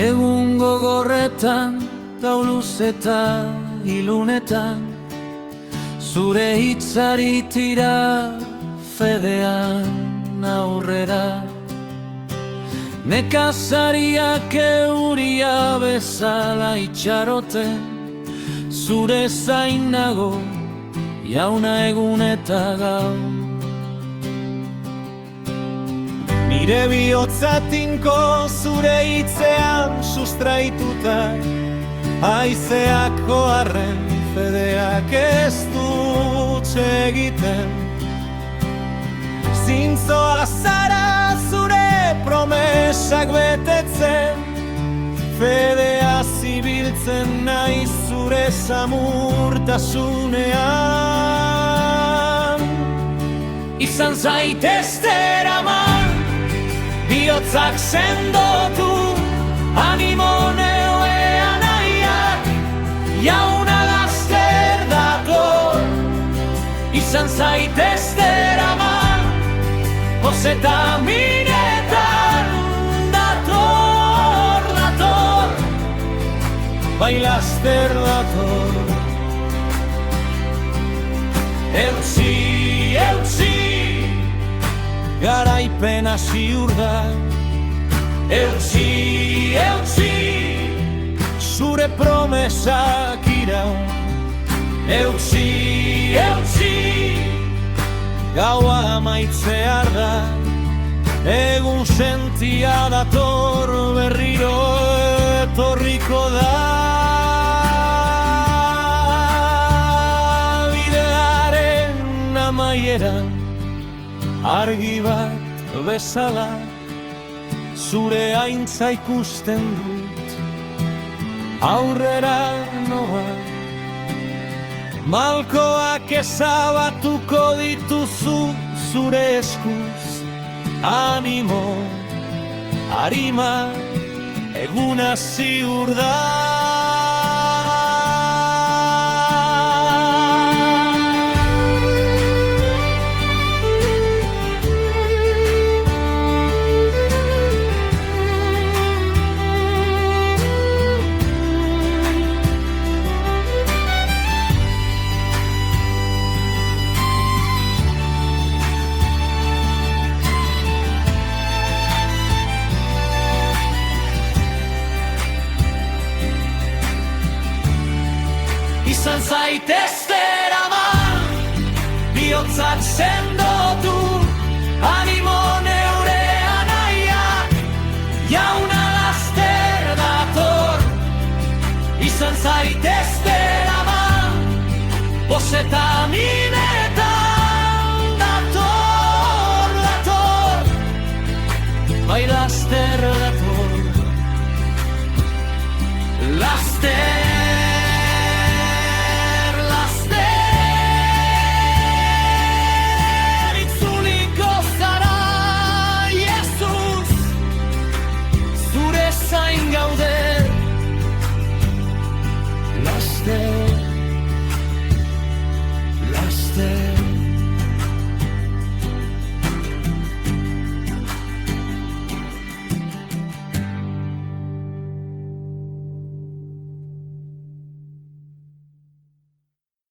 Egun gogorretan, dauluz eta ilunetan, zure hitzari tira fedean aurrera. Nekazariak euria bezala itxaroten, zure zain nago, jauna egun eta gau. Nire bihotza tinko zure hitzean sustraituta, haizeak oharren fedeak ez dut egiten. Zintzoa zara zure promesak betetzen, fedea zibiltzen nahi zure samurtasunean. Izan zaitezte eraman, bihotzak sendotu, animo neoean aiak, jauna gazter dator. Izan zaitezte eraman, bozeta minetan dator, dator, bai laster dator. Eutzi, eutzi, garaipena ziur da. Eutzi, eutzi, zure promesak iraun. eutzi, eutzi, gaua amaitzear da, egun sentia dator, berriro etorriko da. Bidearen amaieran argi bat bezala, zure aintza ikusten dut, aurrera noa. Malkoak ezabatuko dituzu zure eskuz, animo, arima, eguna ziur da. izan zaitezte eraman, bihotzak sendotu, animo neurean aiak, jauna laster dator. Izan zaitezte eraman, bozeta minetan dator, dator, bai laster dator, laster